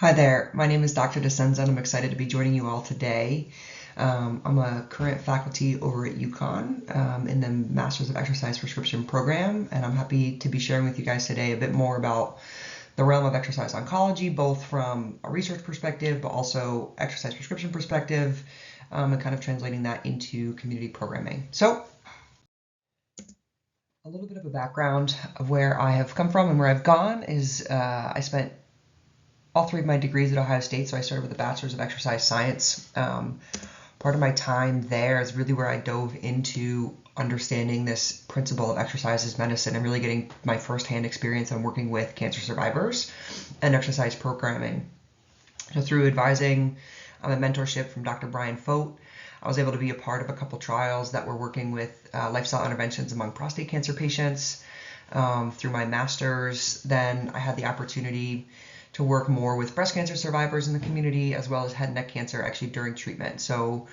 Hi there, my name is Dr. DeScenza and I'm excited to be joining you all today. I'm a current faculty over at UConn in the Masters of Exercise Prescription program, and I'm happy to be sharing with you guys today a bit more about the realm of exercise oncology, both from a research perspective, but also exercise prescription perspective, and kind of translating that into community programming. So, a little bit of a background of where I have come from and where I've gone is I spent all three of my degrees at Ohio State, so I started with a Bachelor's of Exercise Science. Part of my time there is really where I dove into understanding this principle of exercise as medicine and really getting my firsthand experience on working with cancer survivors and exercise programming. So through advising and mentorship from Dr. Brian Fote, I was able to be a part of a couple trials that were working with lifestyle interventions among prostate cancer patients. Through my master's, then I had the opportunity to work more with breast cancer survivors in the community, as well as head and neck cancer actually during treatment. So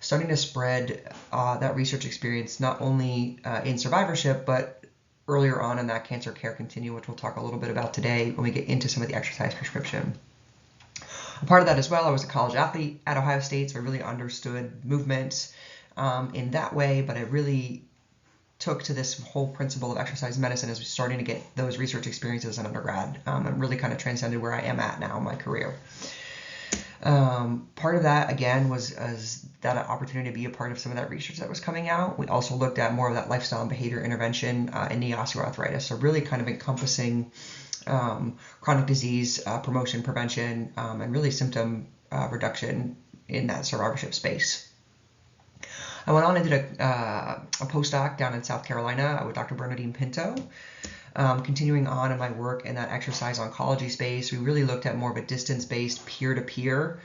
starting to spread that research experience not only in survivorship, but earlier on in that cancer care continuum, which we'll talk a little bit about today when we get into some of the exercise prescription. A part of that as well, I was a college athlete at Ohio State, so I really understood movement in that way, but I really took to this whole principle of exercise medicine as we're starting to get those research experiences in undergrad and really kind of transcended where I am at now in my career. Part of that, again, was that opportunity to be a part of some of that research that was coming out. We also looked at more of that lifestyle and behavior intervention in knee osteoarthritis, so really kind of encompassing chronic disease promotion, prevention, and really symptom reduction in that survivorship space. I went on and did a postdoc down in South Carolina with Dr. Bernadine Pinto. Continuing on in my work in that exercise oncology space, we really looked at more of a distance-based, peer-to-peer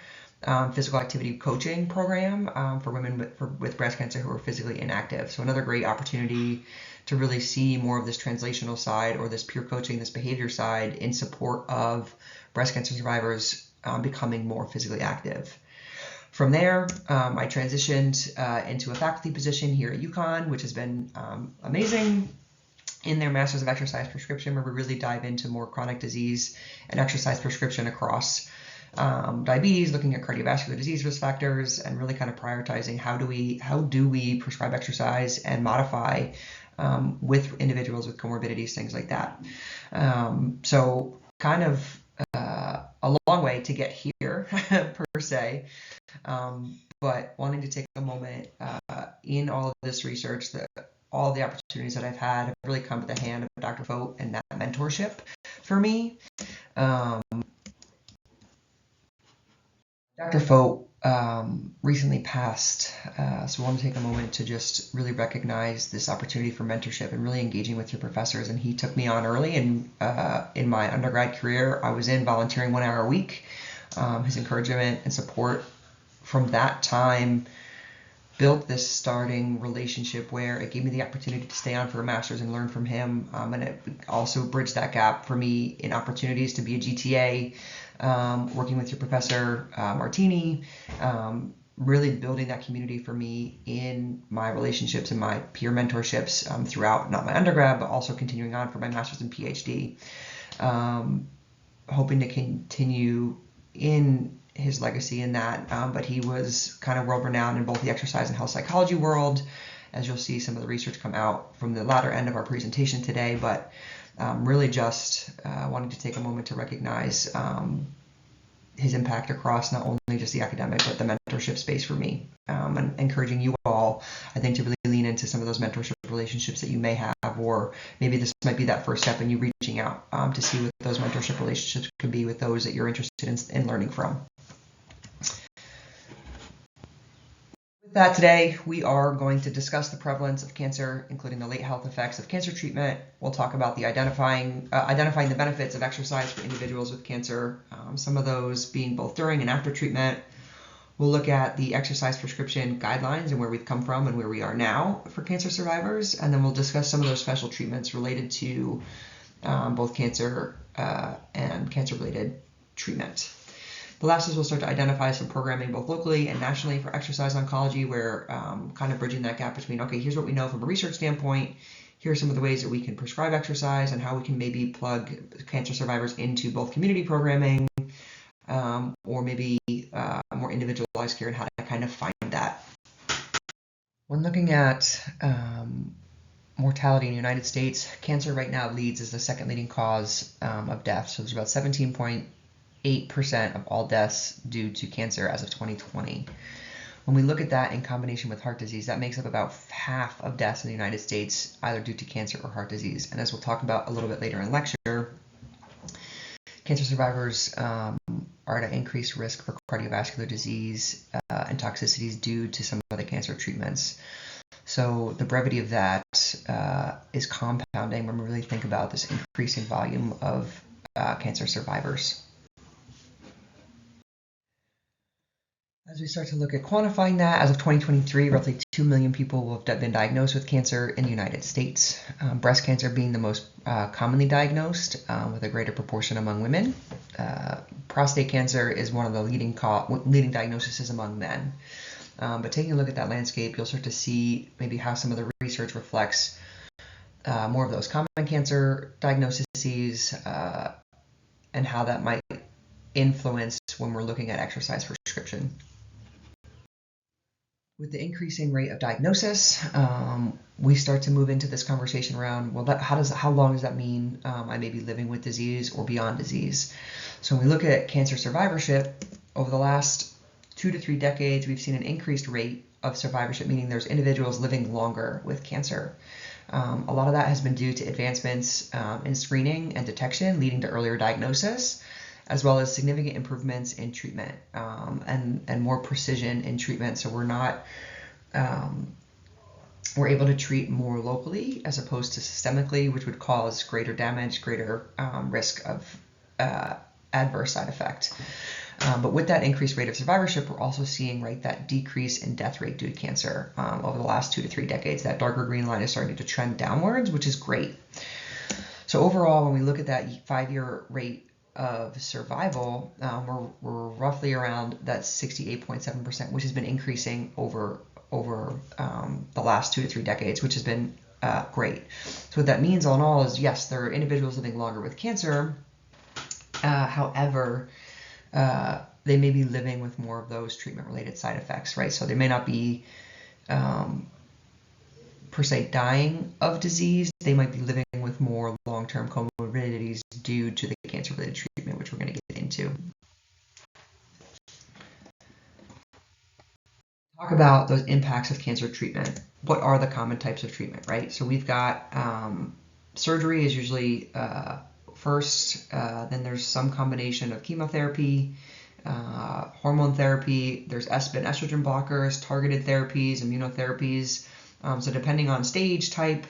physical activity coaching program for women with breast cancer who are physically inactive. So another great opportunity to really see more of this translational side or this peer coaching, this behavior side in support of breast cancer survivors becoming more physically active. From there, I transitioned into a faculty position here at UConn, which has been amazing in their Masters of Exercise Prescription, where we really dive into more chronic disease and exercise prescription across diabetes, looking at cardiovascular disease risk factors, and really kind of prioritizing how do we prescribe exercise and modify with individuals with comorbidities, things like that. So kind of a long way to get here per se. But wanting to take a moment in all of this research, all of the opportunities that I've had have really come to the hand of Dr. Fote and that mentorship for me. Dr. Fote recently passed, so I want to take a moment to just really recognize this opportunity for mentorship and really engaging with your professors. And he took me on early, and in my undergrad career, I was in volunteering 1 hour a week. His encouragement and support from that time built this starting relationship where it gave me the opportunity to stay on for a master's and learn from him, and it also bridged that gap for me in opportunities to be a GTA, working with your professor Martini, really building that community for me in my relationships and my peer mentorships throughout not my undergrad, but also continuing on for my master's and PhD, hoping to continue in his legacy in that, but he was kind of world-renowned in both the exercise and health psychology world, as you'll see some of the research come out from the latter end of our presentation today, but really just wanting to take a moment to recognize his impact across not only just the academic, but the mentorship space for me, and encouraging you all, I think, to really lean into some of those mentorship relationships that you may have, or maybe this might be that first step in you reaching out to see what those mentorship relationships could be with those that you're interested in learning from. With that, today we are going to discuss the prevalence of cancer, including the late health effects of cancer treatment. We'll talk about the identifying the benefits of exercise for individuals with cancer, some of those being both during and after treatment. We'll look at the exercise prescription guidelines and where we've come from and where we are now for cancer survivors, and then we'll discuss some of those special treatments related to both cancer and cancer-related treatment. The last is we'll start to identify some programming both locally and nationally for exercise oncology, where kind of bridging that gap between, okay, here's what we know from a research standpoint, here are some of the ways that we can prescribe exercise and how we can maybe plug cancer survivors into both community programming or maybe more individualized care and how to kind of find that. When looking at mortality in the United States, cancer right now leads as the second leading cause of death. So there's about 17.8% of all deaths due to cancer as of 2020. When we look at that in combination with heart disease, that makes up about half of deaths in the United States, either due to cancer or heart disease. And as we'll talk about a little bit later in lecture, cancer survivors are at an increased risk for cardiovascular disease and toxicities due to some of the cancer treatments. So the brevity of that is compounding when we really think about this increasing volume of cancer survivors. As we start to look at quantifying that, as of 2023, roughly 2 million people will have been diagnosed with cancer in the United States, breast cancer being the most commonly diagnosed with a greater proportion among women. Prostate cancer is one of the leading diagnoses among men. But taking a look at that landscape, you'll start to see maybe how some of the research reflects more of those common cancer diagnoses and how that might influence when we're looking at exercise prescription. With the increasing rate of diagnosis, we start to move into this conversation around, well, how long does that mean I may be living with disease or beyond disease? So when we look at cancer survivorship, over the last 2 to 3 decades, we've seen an increased rate of survivorship, meaning there's individuals living longer with cancer. A lot of that has been due to advancements in screening and detection, leading to earlier diagnosis, as well as significant improvements in treatment and more precision in treatment. So we're able to treat more locally as opposed to systemically, which would cause greater damage, greater risk of adverse side effect. But with that increased rate of survivorship, we're also seeing that decrease in death rate due to cancer over the last 2 to 3 decades. That darker green line is starting to trend downwards, which is great. So overall, when we look at that 5-year rate of survival, we're roughly around that 68.7%, which has been increasing over the last 2 to 3 decades, which has been great. So what that means all in all is, yes, there are individuals living longer with cancer. However, they may be living with more of those treatment-related side effects, right? So they may not be per se dying of disease. They might be living with more long-term comorbidities due to the cancer-related treatment, which we're going to get into. Talk about those impacts of cancer treatment. What are the common types of treatment, right? So we've got surgery is usually first, then there's some combination of chemotherapy, hormone therapy, there's estrogen blockers, targeted therapies, immunotherapies. So depending on stage, type,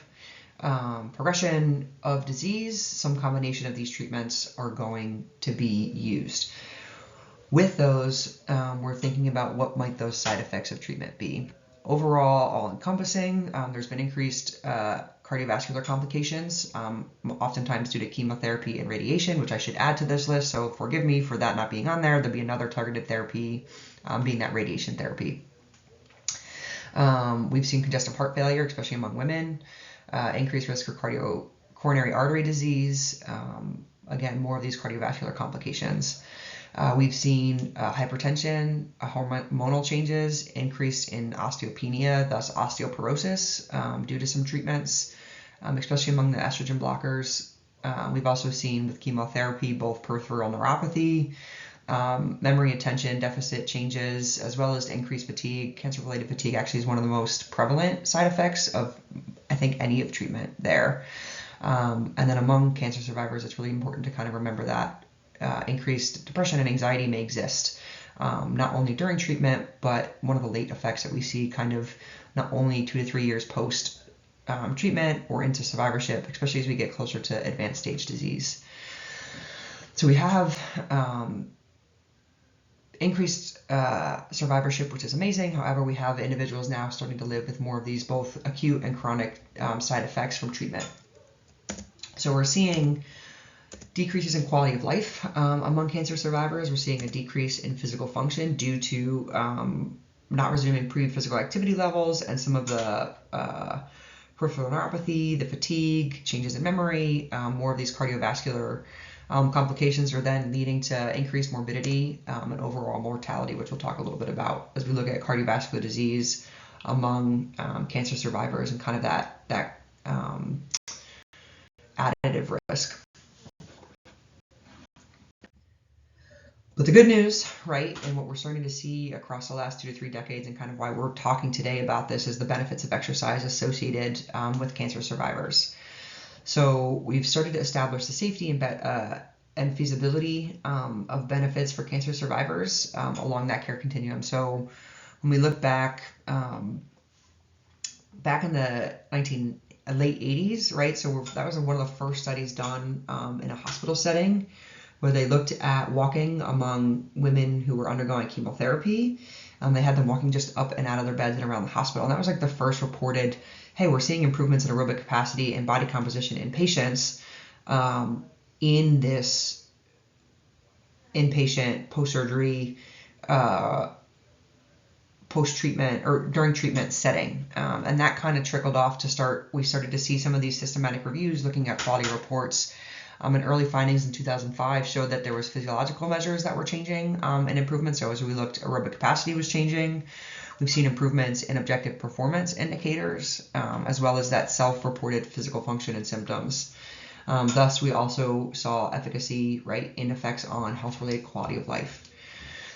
progression of disease, some combination of these treatments are going to be used. With those, we're thinking about what might those side effects of treatment be. Overall, all-encompassing, there's been increased cardiovascular complications, oftentimes due to chemotherapy and radiation, which I should add to this list, so forgive me for that not being on there. There'll be another targeted therapy being that radiation therapy. We've seen congestive heart failure, especially among women, increased risk for coronary artery disease, again, more of these cardiovascular complications. We've seen hypertension, hormonal changes, increase in osteopenia, thus osteoporosis due to some treatments, especially among the estrogen blockers. We've also seen with chemotherapy both peripheral neuropathy, memory attention deficit changes, as well as increased fatigue. Cancer-related fatigue actually is one of the most prevalent side effects of, I think, any of treatment there. And then among cancer survivors, it's really important to kind of remember that increased depression and anxiety may exist, not only during treatment, but one of the late effects that we see kind of not only 2 to 3 years post treatment or into survivorship, especially as we get closer to advanced stage disease. So we have increased survivorship, which is amazing. However, we have individuals now starting to live with more of these both acute and chronic side effects from treatment. So we're seeing decreases in quality of life among cancer survivors. We're seeing a decrease in physical function due to not resuming pre-physical activity levels and some of the peripheral neuropathy, the fatigue, changes in memory, more of these cardiovascular Complications are then leading to increased morbidity and overall mortality, which we'll talk a little bit about as we look at cardiovascular disease among cancer survivors and kind of that additive risk. But the good news, right, and what we're starting to see across the last 2 to 3 decades and kind of why we're talking today about this is the benefits of exercise associated with cancer survivors. So we've started to establish the safety and feasibility of benefits for cancer survivors along that care continuum. So when we look back in the late 80s, right, so that was one of the first studies done in a hospital setting, where they looked at walking among women who were undergoing chemotherapy. They had them walking just up and out of their beds and around the hospital. And that was like the first reported, hey, we're seeing improvements in aerobic capacity and body composition in patients in this inpatient, post-surgery, post-treatment or during treatment setting. And that kind of trickled off we started to see some of these systematic reviews looking at quality reports. And early findings in 2005 showed that there was physiological measures that were changing and improvements. So as we looked, aerobic capacity was changing. We've seen improvements in objective performance indicators, as well as that self-reported physical function and symptoms. Thus, we also saw efficacy, right, in effects on health-related quality of life.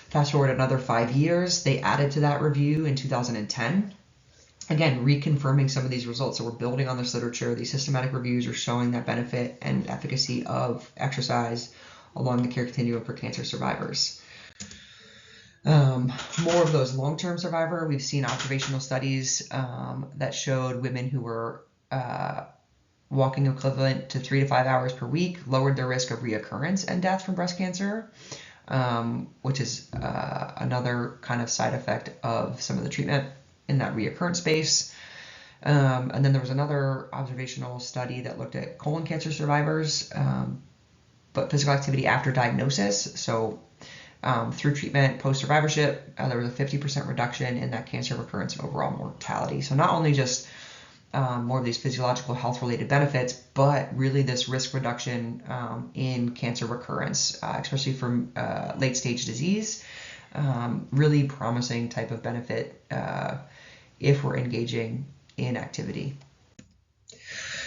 Fast forward another 5 years, they added to that review in 2010. Again, reconfirming some of these results. So we're building on this literature. These systematic reviews are showing that benefit and efficacy of exercise along the care continuum for cancer survivors. More of those long-term survivor, we've seen observational studies that showed women who were walking equivalent to 3 to 5 hours per week lowered their risk of reoccurrence and death from breast cancer, which is another kind of side effect of some of the treatment in that reoccurrence space. And then there was another observational study that looked at colon cancer survivors, but physical activity after diagnosis. So through treatment, post-survivorship, there was a 50% reduction in that cancer recurrence and overall mortality. So not only just more of these physiological health-related benefits, but really this risk reduction in cancer recurrence, especially from late-stage disease. Really promising type of benefit if we're engaging in activity.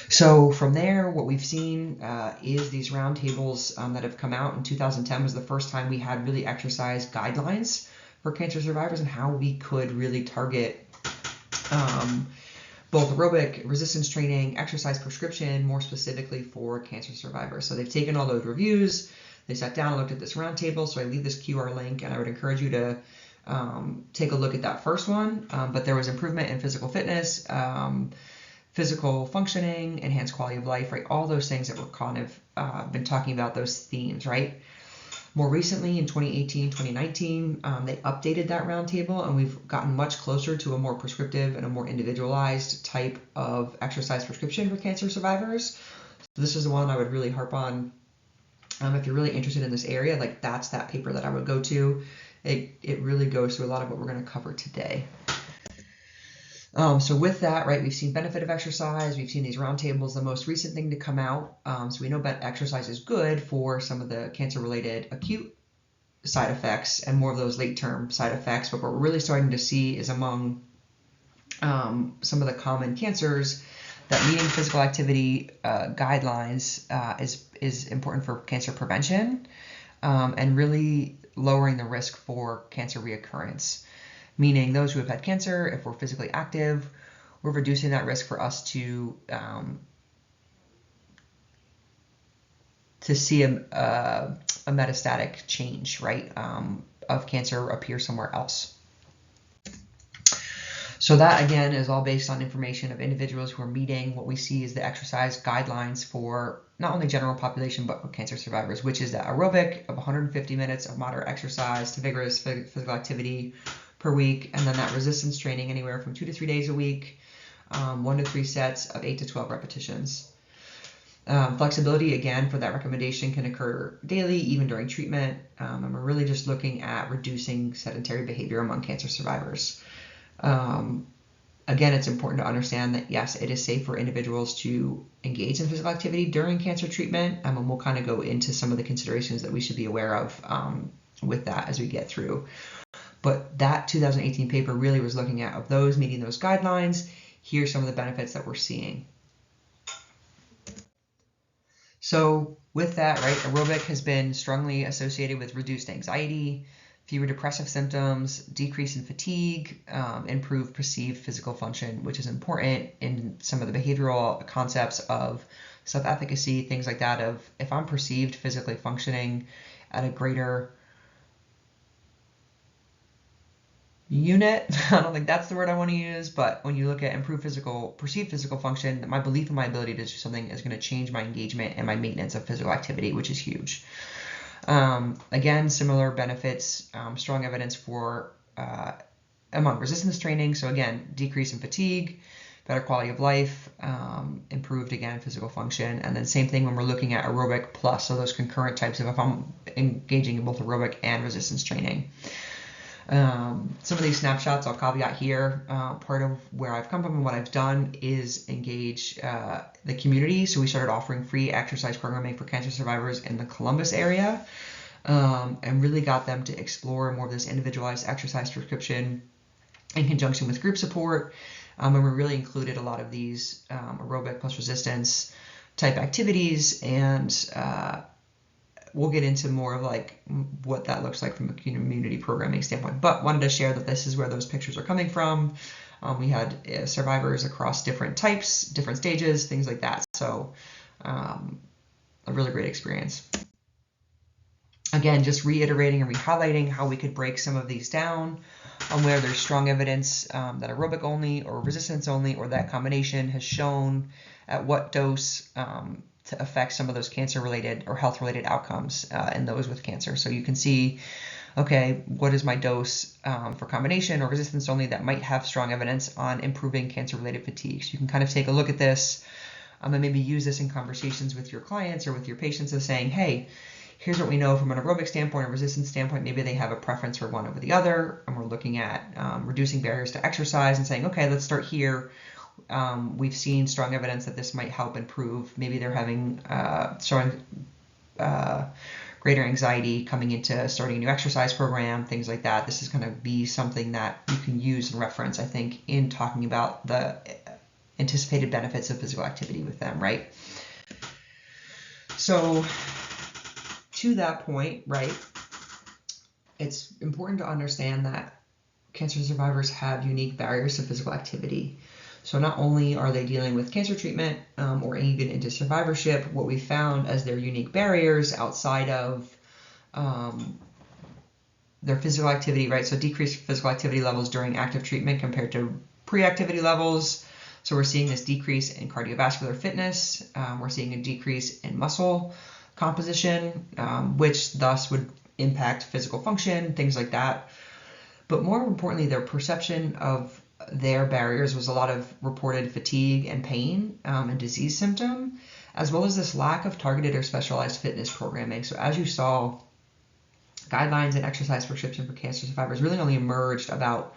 So from there, what we've seen is these roundtables that have come out. In 2010 was the first time we had really exercise guidelines for cancer survivors and how we could really target both aerobic resistance training, exercise prescription, more specifically for cancer survivors. So they've taken all those reviews, they sat down and looked at this roundtable. So I leave this QR link, and I would encourage you to take a look at that first one. But there was improvement in physical fitness, physical functioning, enhanced quality of life, right? All those things that we're kind of been talking about, those themes, right? More recently, in 2018, 2019, they updated that roundtable, and we've gotten much closer to a more prescriptive and a more individualized type of exercise prescription for cancer survivors. So this is the one I would really harp on. If you're really interested in this area, like that's that paper that I would go to. It really goes through a lot of what we're going to cover today. So with that, right, we've seen benefit of exercise. We've seen these roundtables. The most recent thing to come out, so we know that exercise is good for some of the cancer-related acute side effects and more of those late-term side effects. But what we're really starting to see is among some of the common cancers that meeting physical activity guidelines is important for cancer prevention and really lowering the risk for cancer reoccurrence. Meaning those who have had cancer, if we're physically active, we're reducing that risk for us to see a metastatic change, right, of cancer appear somewhere else. So that, again, is all based on information of individuals who are meeting what we see is the exercise guidelines for not only general population, but for cancer survivors, which is that aerobic of 150 minutes of moderate exercise to vigorous physical activity per week, and then that resistance training anywhere from 2 to 3 days a week, 1 to 3 sets of 8 to 12 repetitions. Flexibility, again, for that recommendation can occur daily, even during treatment, and we're really just looking at reducing sedentary behavior among cancer survivors. Again, it's important to understand that, yes, it is safe for individuals to engage in physical activity during cancer treatment. And we'll kind of go into some of the considerations that we should be aware of with that as we get through. But that 2018 paper really was looking at, of those meeting those guidelines, here's some of the benefits that we're seeing. So with that, right, aerobic has been strongly associated with reduced anxiety, fewer depressive symptoms, decrease in fatigue, improved perceived physical function, which is important in some of the behavioral concepts of self-efficacy, things like that, of if I'm perceived physically functioning at a greater unit, I don't think that's the word I want to use, but when you look at improved perceived physical function, my belief in my ability to do something is going to change my engagement and my maintenance of physical activity, which is huge. Again, similar benefits, strong evidence for among resistance training. So again, decrease in fatigue, better quality of life, improved, again, physical function. And then same thing when we're looking at aerobic plus, so those concurrent types of if I'm engaging in both aerobic and resistance training. Some of these snapshots I'll caveat here. Part of where I've come from and what I've done is engage the community. So we started offering free exercise programming for cancer survivors in the Columbus area, and really got them to explore more of this individualized exercise prescription in conjunction with group support. And we really included a lot of these aerobic plus resistance type activities, and we'll get into more of like what that looks like from a community programming standpoint, but wanted to share that this is where those pictures are coming from. We had survivors across different types, different stages, things like that. So a really great experience. Again, just reiterating and re-highlighting how we could break some of these down on where there's strong evidence that aerobic only or resistance only or that combination has shown at what dose to affect some of those cancer-related or health-related outcomes in those with cancer. So you can see, okay, what is my dose for combination or resistance only that might have strong evidence on improving cancer-related fatigue. So you can kind of take a look at this and maybe use this in conversations with your clients or with your patients as saying, hey, here's what we know from an aerobic standpoint or resistance standpoint. Maybe they have a preference for one over the other, and we're looking at reducing barriers to exercise and saying, okay, let's start here. We've seen strong evidence that this might help improve. Maybe they're having showing greater anxiety coming into starting a new exercise program, things like that. This is going to be something that you can use and reference, I think, in talking about the anticipated benefits of physical activity with them, right? So to that point, right, it's important to understand that cancer survivors have unique barriers to physical activity. So not only are they dealing with cancer treatment or even into survivorship, what we found as their unique barriers outside of their physical activity, right? So decreased physical activity levels during active treatment compared to pre-activity levels. So we're seeing this decrease in cardiovascular fitness. We're seeing a decrease in muscle composition, which thus would impact physical function, things like that. But more importantly, their perception of their barriers was a lot of reported fatigue and pain and disease symptom, as well as this lack of targeted or specialized fitness programming. So as you saw, guidelines and exercise prescription for cancer survivors really only emerged about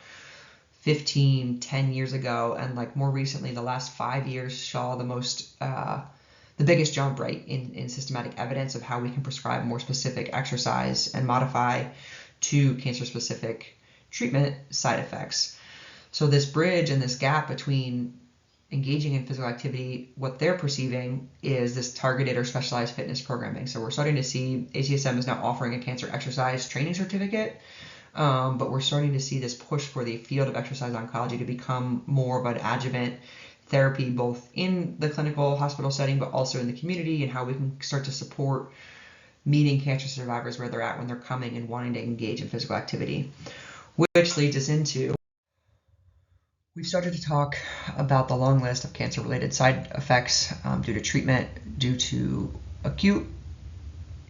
10 years ago, and like more recently, the last 5 years saw the biggest jump, right, in systematic evidence of how we can prescribe more specific exercise and modify to cancer-specific treatment side effects. So this bridge and this gap between engaging in physical activity, what they're perceiving is this targeted or specialized fitness programming. So we're starting to see ACSM is now offering a cancer exercise training certificate, but we're starting to see this push for the field of exercise oncology to become more of an adjuvant therapy, both in the clinical hospital setting, but also in the community, and how we can start to support meeting cancer survivors where they're at when they're coming and wanting to engage in physical activity. Which leads us into, we've started to talk about the long list of cancer-related side effects due to treatment, due to acute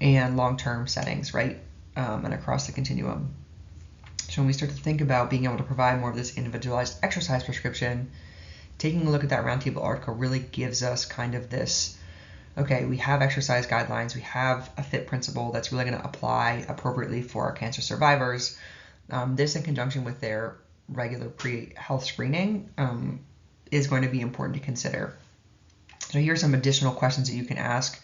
and long-term settings, right? And across the continuum. So when we start to think about being able to provide more of this individualized exercise prescription, taking a look at that roundtable article really gives us kind of this, okay, we have exercise guidelines, we have a FIT principle that's really going to apply appropriately for our cancer survivors. This in conjunction with their regular pre-health screening is going to be important to consider. So here are some additional questions that you can ask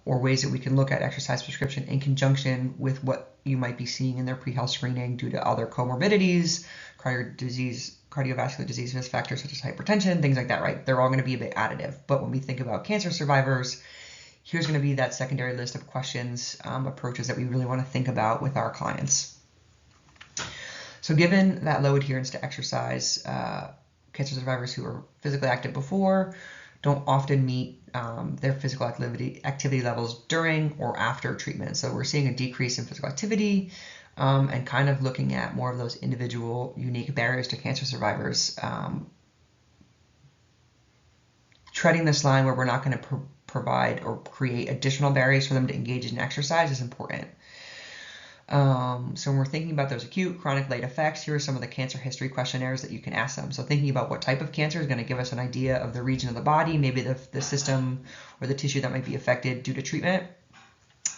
or ways that we can look at exercise prescription in conjunction with what you might be seeing in their pre-health screening due to other comorbidities, cardiovascular disease risk factors such as hypertension, things like that, right? They're all going to be a bit additive. But when we think about cancer survivors, here's going to be that secondary list of questions, approaches that we really want to think about with our clients. So given that low adherence to exercise, cancer survivors who are physically active before don't often meet their physical activity levels during or after treatment. So we're seeing a decrease in physical activity and kind of looking at more of those individual unique barriers to cancer survivors. Treading this line where we're not going to provide or create additional barriers for them to engage in exercise is important. So when we're thinking about those acute, chronic, late effects, here are some of the cancer history questionnaires that you can ask them. So thinking about what type of cancer is going to give us an idea of the region of the body, maybe the system or the tissue that might be affected due to treatment,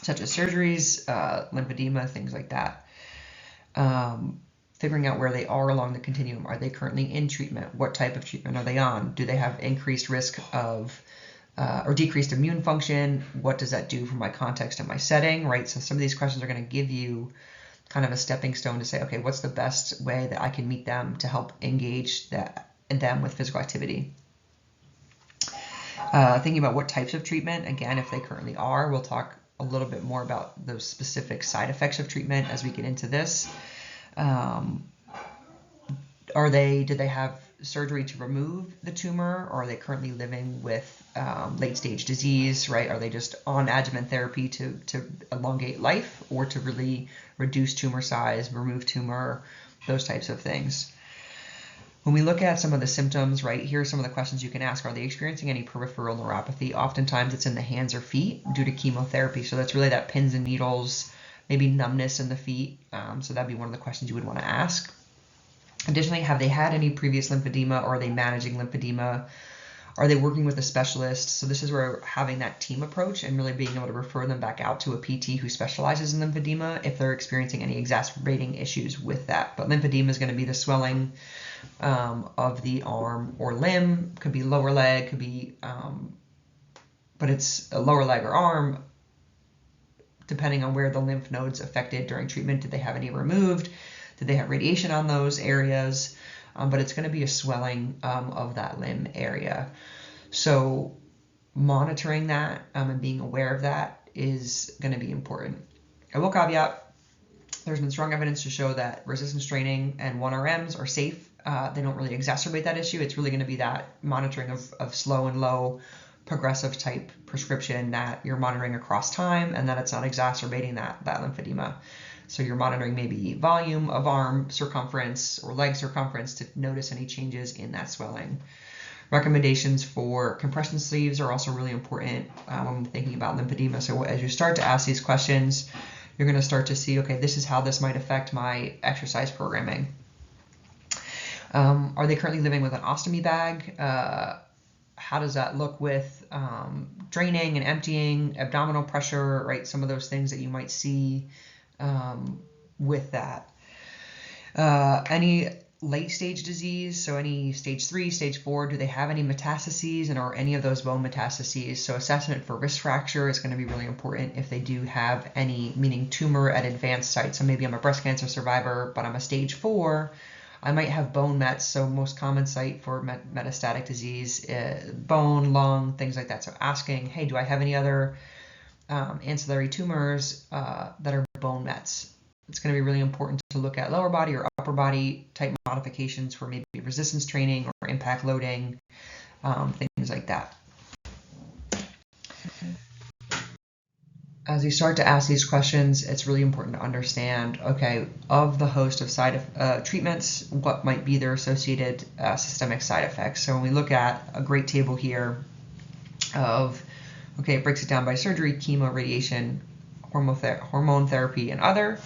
such as surgeries, lymphedema, things like that. Figuring out where they are along the continuum. Are they currently in treatment? What type of treatment are they on? Do they have increased risk of or decreased immune function? What does that do for my context and my setting, right? So some of these questions are going to give you kind of a stepping stone to say, okay, what's the best way that I can meet them to help engage them with physical activity? Thinking about what types of treatment, again, if they currently are, we'll talk a little bit more about those specific side effects of treatment as we get into this. Did they have surgery to remove the tumor, or are they currently living with late stage disease, right? Are they just on adjuvant therapy to elongate life or to really reduce tumor size, remove tumor, those types of things? When we look at some of the symptoms, right, here are some of the questions you can ask. Are they experiencing any peripheral neuropathy? Oftentimes it's in the hands or feet due to chemotherapy. So that's really that pins and needles, maybe numbness in the feet. So that'd be one of the questions you would want to ask. Additionally, have they had any previous lymphedema, or are they managing lymphedema? Are they working with a specialist? So this is where having that team approach and really being able to refer them back out to a PT who specializes in lymphedema if they're experiencing any exacerbating issues with that. But lymphedema is going to be the swelling of the arm or limb, could be lower leg, could be, but it's a lower leg or arm, depending on where the lymph nodes affected during treatment. Did they have any removed? Did they have radiation on those areas? But it's going to be a swelling of that limb area. So monitoring that and being aware of that is going to be important. I will caveat, there's been strong evidence to show that resistance training and 1RMs are safe. They don't really exacerbate that issue. It's really going to be that monitoring of slow and low progressive type prescription that you're monitoring across time and that it's not exacerbating that lymphedema. So you're monitoring maybe volume of arm circumference or leg circumference to notice any changes in that swelling. Recommendations for compression sleeves are also really important when thinking about lymphedema. So as you start to ask these questions, you're going to start to see, okay, this is how this might affect my exercise programming. Are they currently living with an ostomy bag? How does that look with draining and emptying, abdominal pressure, right? Some of those things that you might see with that. Any late stage disease, so any stage 3, stage 4, do they have any metastases, and are any of those bone metastases? So assessment for wrist fracture is going to be really important if they do have any, meaning tumor at advanced sites. So maybe I'm a breast cancer survivor, but I'm a stage 4. I might have bone mets, so most common site for metastatic disease, bone, lung, things like that. So asking, hey, do I have any other ancillary tumors that are bone mets? It's going to be really important to look at lower body or upper body type modifications for maybe resistance training or impact loading, things like that. As you start to ask these questions, it's really important to understand, okay, of the host of treatments, what might be their associated systemic side effects. So when we look at a great table here of, okay, it breaks it down by surgery, chemo, radiation, hormone therapy, and other.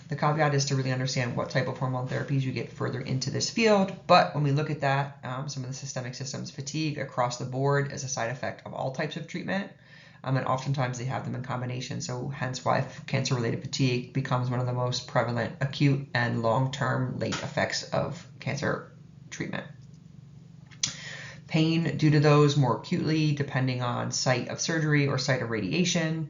The caveat is to really understand what type of hormone therapies you get further into this field. But when we look at that, some of the systemic systems, fatigue across the board is a side effect of all types of treatment. And oftentimes they have them in combination. So hence why cancer-related fatigue becomes one of the most prevalent acute and long-term late effects of cancer treatment. Pain due to those more acutely, depending on site of surgery or site of radiation.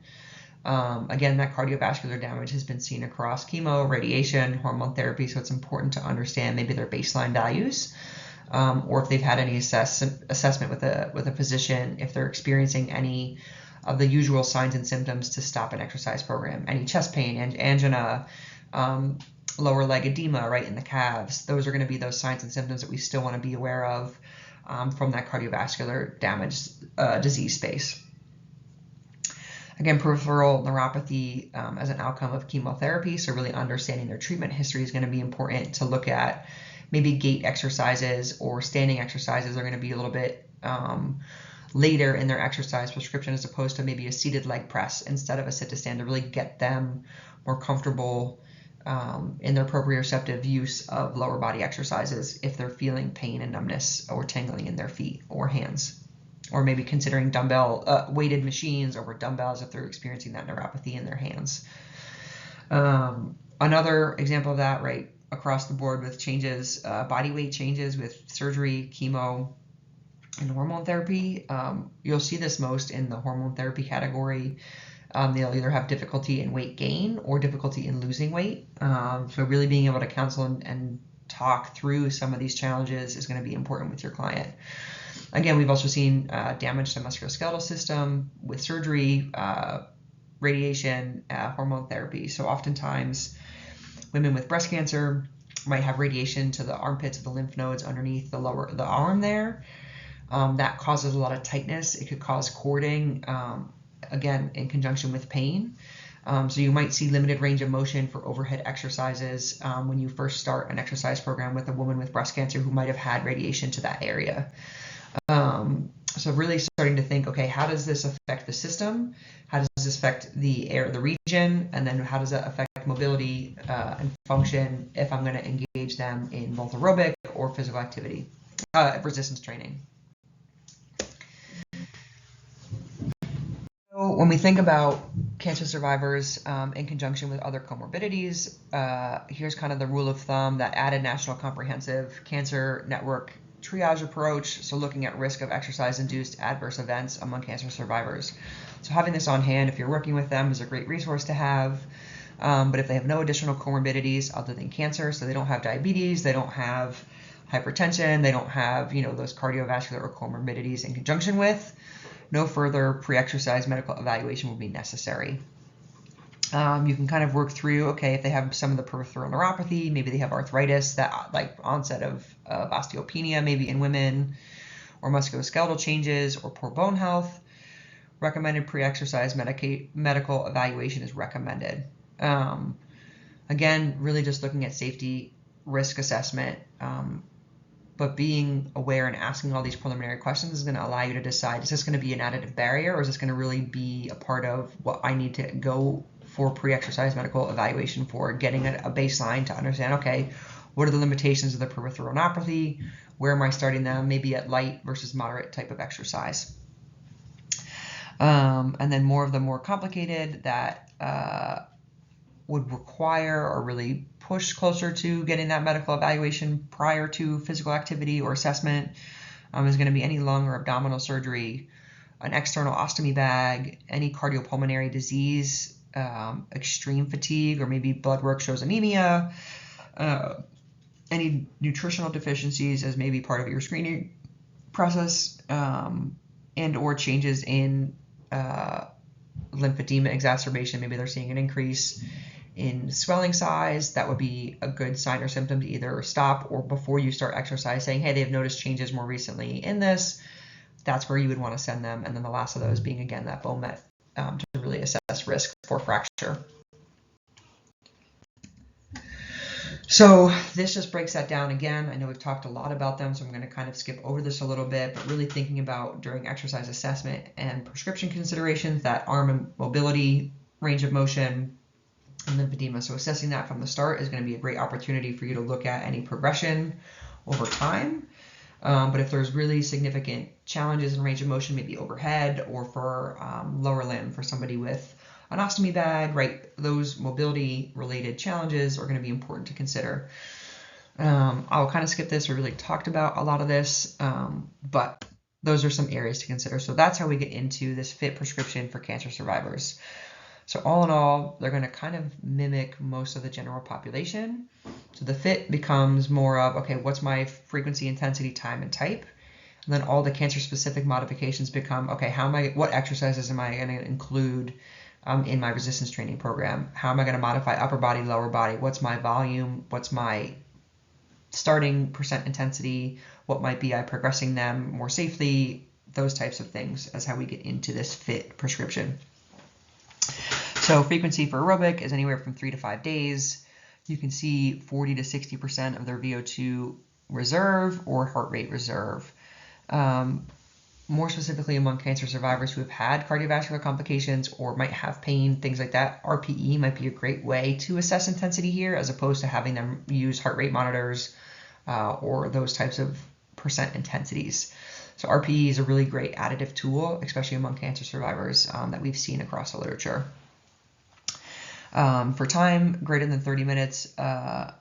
Again, that cardiovascular damage has been seen across chemo, radiation, hormone therapy, so it's important to understand maybe their baseline values, or if they've had any assessment with a physician, if they're experiencing any of the usual signs and symptoms to stop an exercise program, any chest pain, and angina, lower leg edema, right, in the calves. Those are going to be those signs and symptoms that we still want to be aware of from that cardiovascular damage disease space. Again, peripheral neuropathy as an outcome of chemotherapy, so really understanding their treatment history is going to be important to look at. Maybe gait exercises or standing exercises are going to be a little bit later in their exercise prescription, as opposed to maybe a seated leg press instead of a sit to stand, to really get them more comfortable in their proprioceptive use of lower body exercises if they're feeling pain and numbness or tingling in their feet or hands. Or maybe considering dumbbell weighted machines over dumbbells if they're experiencing that neuropathy in their hands. Another example of that, right, across the board with changes, body weight changes with surgery, chemo, and hormone therapy. You'll see this most in the hormone therapy category. They'll either have difficulty in weight gain or difficulty in losing weight. So really being able to counsel and talk through some of these challenges is going to be important with your client. Again, we've also seen damage to the musculoskeletal system with surgery, radiation, hormone therapy. So oftentimes women with breast cancer might have radiation to the armpits of the lymph nodes underneath the arm there. That causes a lot of tightness. It could cause cording, again, in conjunction with pain. So you might see limited range of motion for overhead exercises when you first start an exercise program with a woman with breast cancer who might have had radiation to that area. So really starting to think, okay, how does this affect the system? How does this affect the region? And then how does that affect mobility and function if I'm going to engage them in both aerobic or physical activity, resistance training? So when we think about cancer survivors in conjunction with other comorbidities, here's kind of the rule of thumb, that added National Comprehensive Cancer Network triage approach, so looking at risk of exercise-induced adverse events among cancer survivors. So having this on hand if you're working with them is a great resource to have. But if they have no additional comorbidities other than cancer, so they don't have diabetes, they don't have hypertension, they don't have, those cardiovascular or comorbidities in conjunction with, no further pre-exercise medical evaluation will be necessary. You can kind of work through, okay, if they have some of the peripheral neuropathy, maybe they have arthritis, that like onset of osteopenia maybe in women, or musculoskeletal changes, or poor bone health, recommended pre-exercise medical evaluation is recommended. Again, really just looking at safety, risk assessment, but being aware and asking all these preliminary questions is going to allow you to decide, is this going to be an additive barrier, or is this going to really be a part of what I need to go for pre-exercise medical evaluation for, getting a baseline to understand, okay, what are the limitations of the peripheral neuropathy? Where am I starting them? Maybe at light versus moderate type of exercise. And then more of the more complicated that would require or really push closer to getting that medical evaluation prior to physical activity or assessment is going to be any lung or abdominal surgery, an external ostomy bag, any cardiopulmonary disease, extreme fatigue, or maybe blood work shows anemia, any nutritional deficiencies as maybe part of your screening process, and or changes in lymphedema exacerbation. Maybe they're seeing an increase in swelling size. That would be a good sign or symptom to either stop, or before you start exercise, saying, hey, they've noticed changes more recently in this. That's where you would want to send them. And then the last of those being, again, that bone met to really assess risk for fracture. So this just breaks that down again. I know we've talked a lot about them, so I'm going to kind of skip over this a little bit, but really thinking about during exercise assessment and prescription considerations, that arm and mobility, range of motion, and lymphedema. So assessing that from the start is going to be a great opportunity for you to look at any progression over time. But if there's really significant challenges in range of motion, maybe overhead or for lower limb for somebody with an ostomy bag, right, those mobility related challenges are going to be important to consider. I'll kind of skip this. We really talked about a lot of this, but those are some areas to consider. So that's how we get into this fit prescription for cancer survivors. So all in all, they're going to kind of mimic most of the general population. So the fit becomes more of, okay, what's my frequency, intensity, time, and type? And then all the cancer-specific modifications become, okay, what exercises am I going to include in my resistance training program? How am I going to modify upper body, lower body? What's my volume? What's my starting percent intensity? What might be I progressing them more safely? Those types of things as how we get into this fit prescription. So frequency for aerobic is anywhere from 3 to 5 days. You can see 40 to 60% of their VO2 reserve or heart rate reserve. More specifically among cancer survivors who have had cardiovascular complications or might have pain, things like that, RPE might be a great way to assess intensity here, as opposed to having them use heart rate monitors or those types of percent intensities. So RPE is a really great additive tool, especially among cancer survivors that we've seen across the literature. For time, greater than 30 minutes of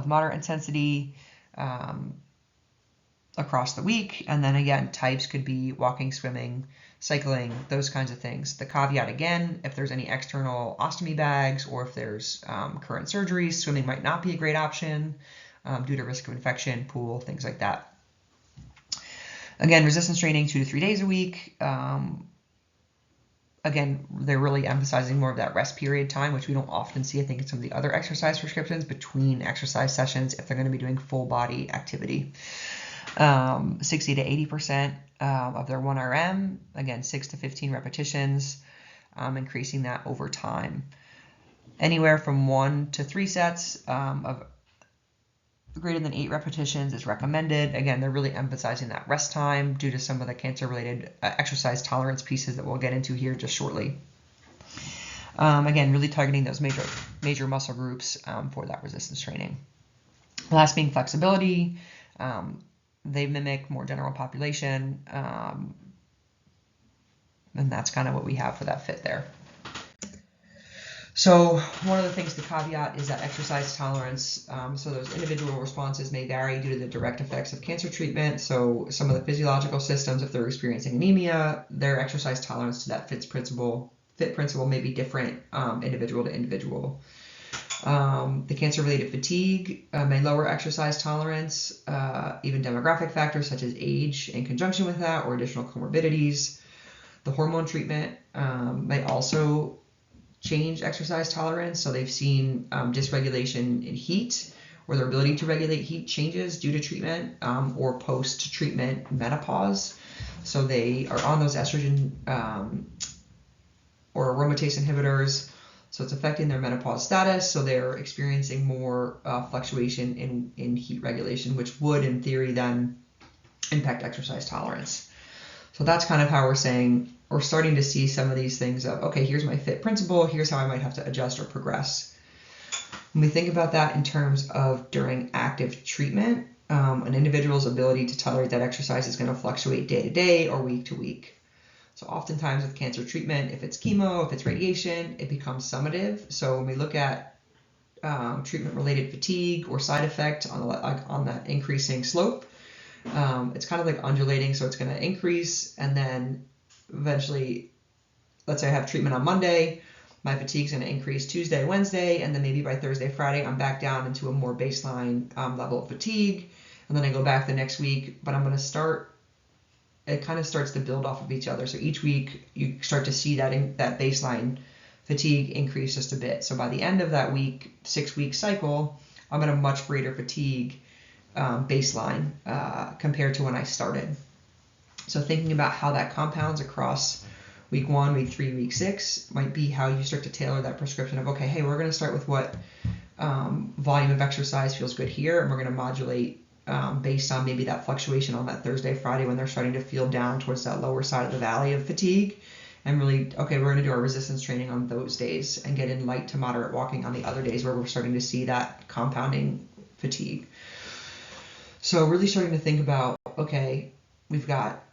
moderate intensity across the week. And then again, types could be walking, swimming, cycling, those kinds of things. The caveat again, if there's any external ostomy bags or if there's current surgeries, swimming might not be a great option due to risk of infection, pool, things like that. Again, resistance training 2 to 3 days a week. Again, they're really emphasizing more of that rest period time, which we don't often see, I think, in some of the other exercise prescriptions between exercise sessions if they're going to be doing full body activity. 60 to 80% of their 1RM, again, 6 to 15 repetitions, increasing that over time. Anywhere from 1 to 3 sets of greater than 8 repetitions is recommended. Again, they're really emphasizing that rest time due to some of the cancer-related exercise tolerance pieces that we'll get into here just shortly. Again, really targeting those major muscle groups for that resistance training. Last being flexibility. They mimic more general population, and that's kind of what we have for that fit there. So one of the things to caveat is that exercise tolerance. So those individual responses may vary due to the direct effects of cancer treatment. So some of the physiological systems, if they're experiencing anemia, their exercise tolerance to that fit principle may be different individual to individual. The cancer-related fatigue may lower exercise tolerance, even demographic factors such as age in conjunction with that or additional comorbidities. The hormone treatment may also change exercise tolerance. So they've seen dysregulation in heat, or their ability to regulate heat changes due to treatment or post-treatment menopause. So they are on those estrogen or aromatase inhibitors. So it's affecting their menopause status. So they're experiencing more fluctuation in heat regulation, which would, in theory, then impact exercise tolerance. So that's kind of how we're saying, we're starting to see some of these things of, okay, here's my fit principle, here's how I might have to adjust or progress. When we think about that in terms of during active treatment, an individual's ability to tolerate that exercise is going to fluctuate day to day or week to week. So oftentimes with cancer treatment, if it's chemo, if it's radiation, it becomes summative. So when we look at treatment-related fatigue or side effect on that increasing slope, it's kind of like undulating. So it's going to increase, and then eventually, let's say I have treatment on Monday, my fatigue's going to increase Tuesday, Wednesday, and then maybe by Thursday, Friday, I'm back down into a more baseline level of fatigue. And then I go back the next week, but I'm going to it kind of starts to build off of each other. So each week you start to see that baseline fatigue increase just a bit. So by the end of that 6-week cycle, I'm at a much greater fatigue baseline compared to when I started. So thinking about how that compounds across week 1, week 3, week 6 might be how you start to tailor that prescription of, okay, hey, we're going to start with what volume of exercise feels good here, and we're going to modulate based on maybe that fluctuation on that Thursday, Friday when they're starting to feel down towards that lower side of the valley of fatigue. And really, okay, we're going to do our resistance training on those days and get in light to moderate walking on the other days where we're starting to see that compounding fatigue. So really starting to think about, okay, we've got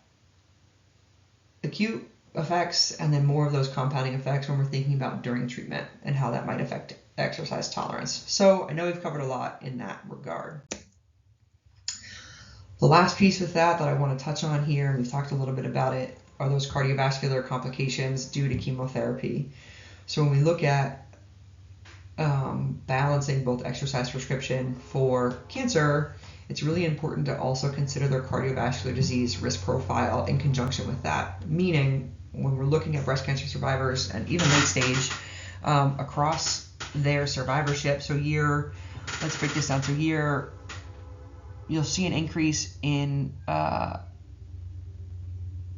acute effects and then more of those compounding effects when we're thinking about during treatment and how that might affect exercise tolerance. So I know we've covered a lot in that regard. The last piece with that I want to touch on here, and we've talked a little bit about it, are those cardiovascular complications due to chemotherapy. So when we look at balancing both exercise prescription for cancer, it's really important to also consider their cardiovascular disease risk profile in conjunction with that. Meaning, when we're looking at breast cancer survivors and even late stage, across their survivorship, so let's break this down. So you'll see an increase in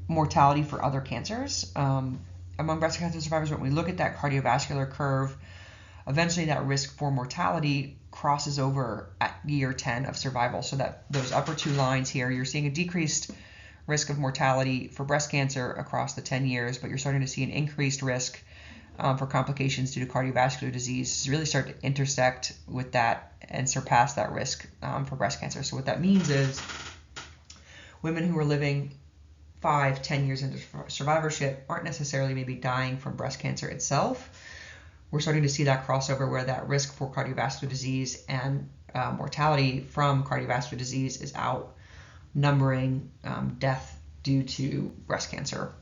mortality for other cancers. Among breast cancer survivors, when we look at that cardiovascular curve, eventually that risk for mortality crosses over at year 10 of survival. So that those upper two lines here, you're seeing a decreased risk of mortality for breast cancer across the 10 years, but you're starting to see an increased risk for complications due to cardiovascular disease really start to intersect with that and surpass that risk for breast cancer. So what that means is women who are living 5-10 years into survivorship aren't necessarily maybe dying from breast cancer itself. We're starting to see that crossover where that risk for cardiovascular disease and mortality from cardiovascular disease is outnumbering death due to breast cancer.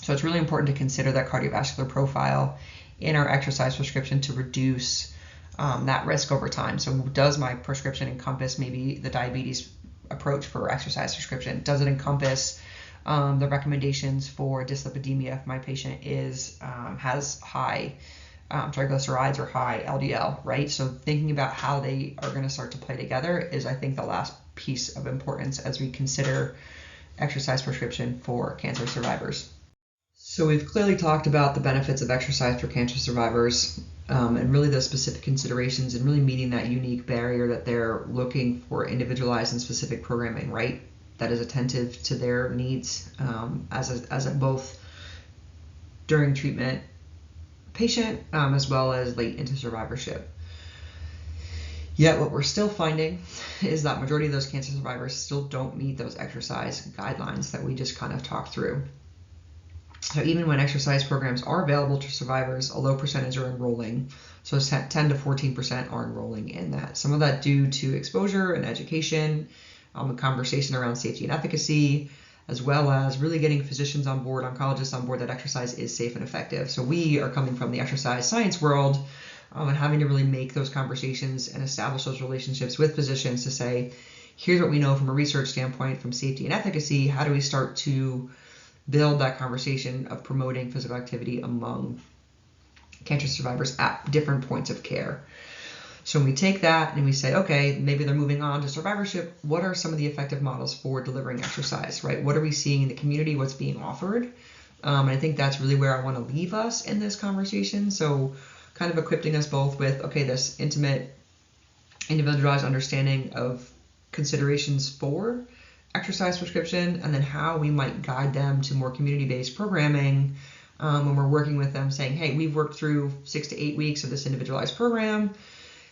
So it's really important to consider that cardiovascular profile in our exercise prescription to reduce that risk over time. So does my prescription encompass maybe the diabetes approach for exercise prescription? Does it encompass the recommendations for dyslipidemia if my patient has high triglycerides or high LDL, right? So thinking about how they are going to start to play together is, I think, the last piece of importance as we consider exercise prescription for cancer survivors. So we've clearly talked about the benefits of exercise for cancer survivors and really those specific considerations and really meeting that unique barrier that they're looking for individualized and specific programming, right? That is attentive to their needs as a both during treatment patient as well as late into survivorship. Yet what we're still finding is that majority of those cancer survivors still don't meet those exercise guidelines that we just kind of talked through. So even when exercise programs are available to survivors, a low percentage are enrolling. So 10 to 14% are enrolling in that. Some of that due to exposure and education, a conversation around safety and efficacy, as well as really getting physicians on board, oncologists on board that exercise is safe and effective. So we are coming from the exercise science world and having to really make those conversations and establish those relationships with physicians to say, here's what we know from a research standpoint, from safety and efficacy. How do we start to build that conversation of promoting physical activity among cancer survivors at different points of care? So when we take that and we say, okay, maybe they're moving on to survivorship, what are some of the effective models for delivering exercise, right? What are we seeing in the community? What's being offered? I think that's really where I want to leave us in this conversation. So kind of equipping us both with, okay, this intimate, individualized understanding of considerations for exercise prescription, and then how we might guide them to more community-based programming when we're working with them, saying, hey, we've worked through 6 to 8 weeks of this individualized program.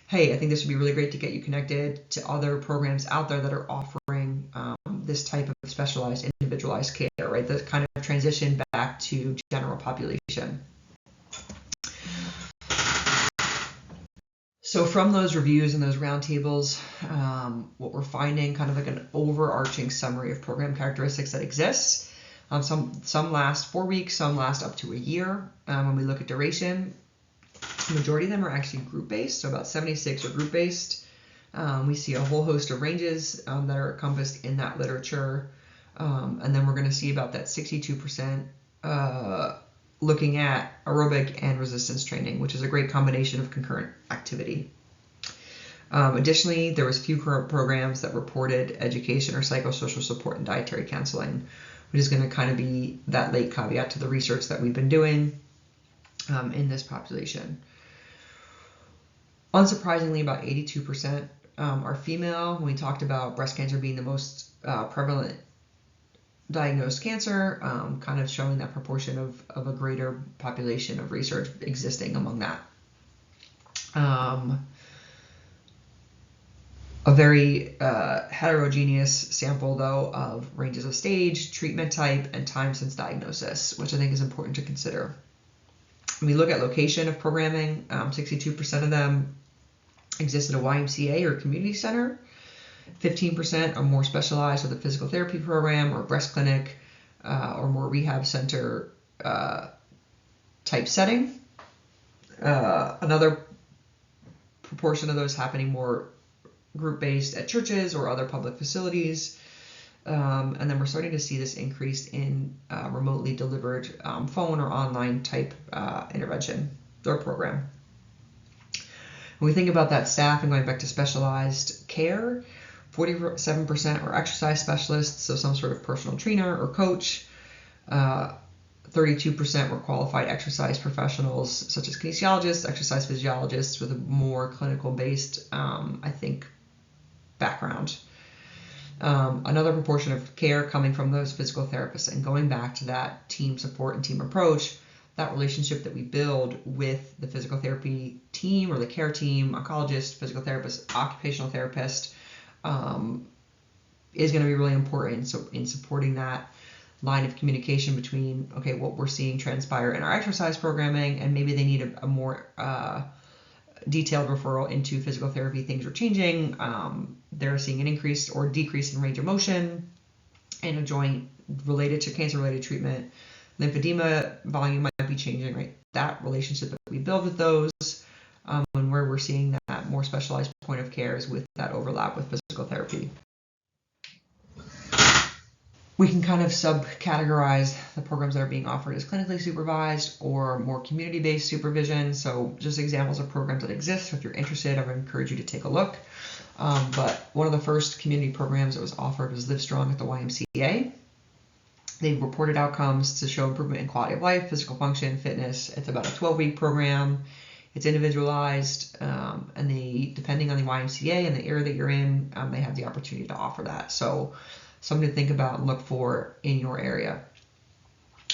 Hey, I think this would be really great to get you connected to other programs out there that are offering this type of specialized, individualized care, right? The kind of transition back to general population. So from those reviews and those roundtables, what we're finding, kind of like an overarching summary of program characteristics that exists. Some last 4 weeks, some last up to a year. When we look at duration, the majority of them are actually group-based, so about 76 are group-based. We see a whole host of ranges that are encompassed in that literature. And then we're going to see about that 62% looking at aerobic and resistance training, which is a great combination of concurrent activity. Additionally, there was few programs that reported education or psychosocial support and dietary counseling, which is going to kind of be that late caveat to the research that we've been doing in this population. Unsurprisingly, about 82% are female. When we talked about breast cancer being the most prevalent diagnosed cancer, kind of showing that proportion of a greater population of research existing among that. A very heterogeneous sample, though, of ranges of stage, treatment type, and time since diagnosis, which I think is important to consider. When we look at location of programming, 62% of them exist at a YMCA or community center. 15% are more specialized with a physical therapy program or breast clinic or more rehab center type setting. Another proportion of those happening more group-based at churches or other public facilities. And then we're starting to see this increase in remotely delivered phone or online type intervention or program. When we think about that staff and going back to specialized care, 47% are exercise specialists, so some sort of personal trainer or coach. 32% were qualified exercise professionals, such as kinesiologists, exercise physiologists, with a more clinical-based, I think, background. Another proportion of care coming from those physical therapists, and going back to that team support and team approach, that relationship that we build with the physical therapy team or the care team, oncologist, physical therapist, occupational therapist, is going to be really important. So in supporting that line of communication between, okay, what we're seeing transpire in our exercise programming, and maybe they need a more detailed referral into physical therapy, things are changing. They're seeing an increase or decrease in range of motion in a joint related to cancer-related treatment. Lymphedema volume might be changing, right? That relationship that we build with those, and where we're seeing that more specialized point of care is with that overlap with physical therapy. We can kind of subcategorize the programs that are being offered as clinically supervised or more community-based supervision. So just examples of programs that exist. So if you're interested, I would encourage you to take a look. But one of the first community programs that was offered was Live Strong at the YMCA. They've reported outcomes to show improvement in quality of life, physical function, fitness. It's about a 12-week program. It's individualized, and they, depending on the YMCA and the area that you're in, they have the opportunity to offer that. So something to think about and look for in your area.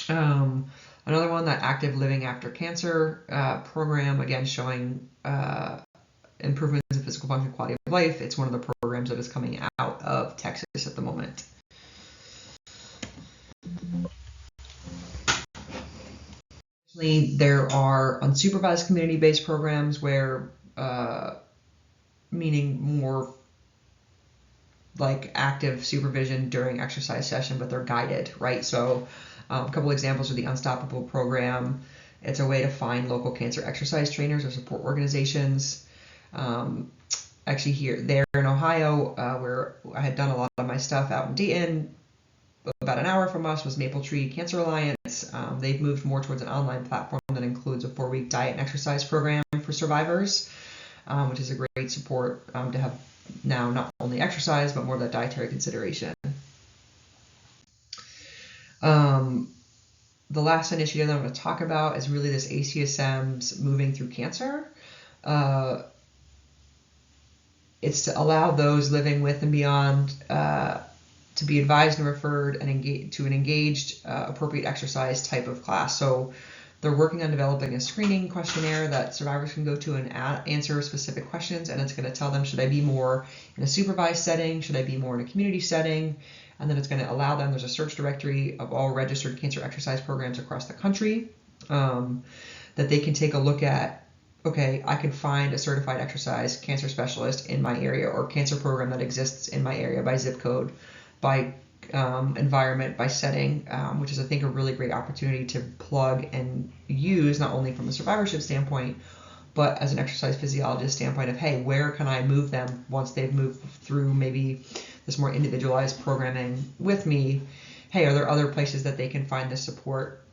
Another one, that Active Living After Cancer program, again showing improvements in physical function, quality of life. It's one of the programs that is coming out of Texas at the moment. There are unsupervised community-based programs where, meaning more like active supervision during exercise session, but they're guided, right? So a couple examples are the Unstoppable program. It's a way to find local cancer exercise trainers or support organizations. Actually there in Ohio, where I had done a lot of my stuff out in Dayton, about an hour from us was Maple Tree Cancer Alliance. They've moved more towards an online platform that includes a 4-week diet and exercise program for survivors, which is a great support to have now not only exercise, but more of that dietary consideration. The last initiative that I'm going to talk about is really this ACSM's Moving Through Cancer. It's to allow those living with and beyond to be advised and referred and engaged to an engaged, appropriate exercise type of class. So they're working on developing a screening questionnaire that survivors can go to and answer specific questions, and it's going to tell them, should I be more in a supervised setting? Should I be more in a community setting? And then it's going to allow them, there's a search directory of all registered cancer exercise programs across the country that they can take a look at. Okay, I can find a certified exercise cancer specialist in my area, or cancer program that exists in my area by zip code, by environment, by setting, which is, I think, a really great opportunity to plug and use, not only from a survivorship standpoint, but as an exercise physiologist standpoint of, hey, where can I move them once they've moved through maybe this more individualized programming with me? Hey, are there other places that they can find this support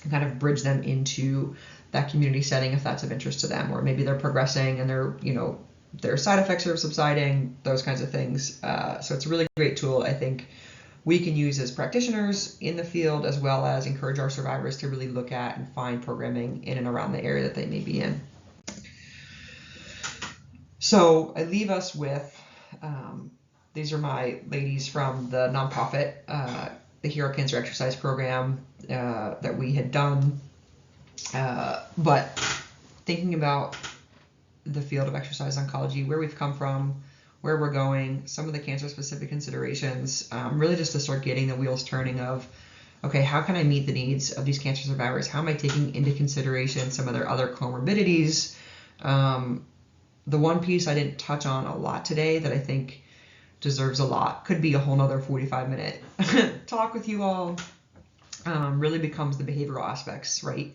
and kind of bridge them into that community setting if that's of interest to them, or maybe they're progressing and their side effects are subsiding, those kinds of things. So it's a really great tool, I think, we can use as practitioners in the field, as well as encourage our survivors to really look at and find programming in and around the area that they may be in. So I leave us with, these are my ladies from the nonprofit, the Hero Cancer Exercise Program that we had done. But thinking about the field of exercise oncology, where we've come from, where we're going, some of the cancer-specific considerations, really just to start getting the wheels turning of, okay, how can I meet the needs of these cancer survivors? How am I taking into consideration some of their other comorbidities? The one piece I didn't touch on a lot today that I think deserves a lot, could be a whole nother 45-minute talk with you all, really becomes the behavioral aspects, right,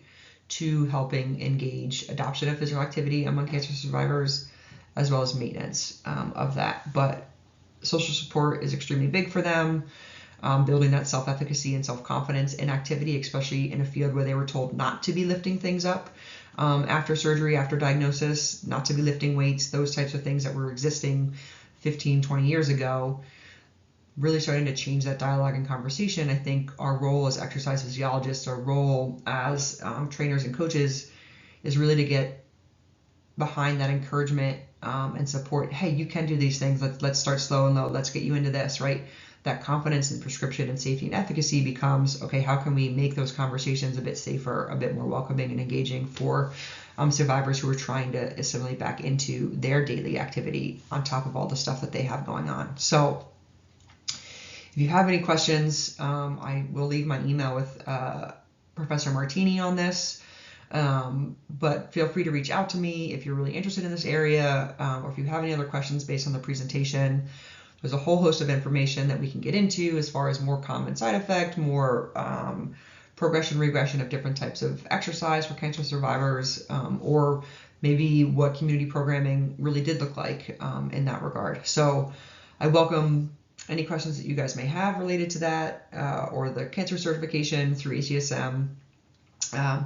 to helping engage adoption of physical activity among cancer survivors, as well as maintenance of that. But social support is extremely big for them. Building that self-efficacy and self-confidence in activity, especially in a field where they were told not to be lifting things up after surgery, after diagnosis, not to be lifting weights, those types of things that were existing 15, 20 years ago, really starting to change that dialogue and conversation. I think our role as exercise physiologists, our role as trainers and coaches is really to get behind that encouragement and support. Hey, you can do these things. Let's start slow and low. Let's get you into this, right? That confidence in prescription and safety and efficacy becomes, okay, how can we make those conversations a bit safer, a bit more welcoming and engaging for survivors who are trying to assimilate back into their daily activity on top of all the stuff that they have going on. So if you have any questions, I will leave my email with Professor Martini on this. But feel free to reach out to me if you're really interested in this area, or if you have any other questions based on the presentation. There's a whole host of information that we can get into as far as more common side effect, more progression, regression of different types of exercise for cancer survivors, or maybe what community programming really did look like in that regard. So I welcome any questions that you guys may have related to that, or the cancer certification through ACSM,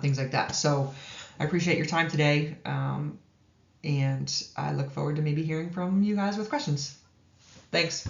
things like that. So I appreciate your time today, and I look forward to maybe hearing from you guys with questions. Thanks.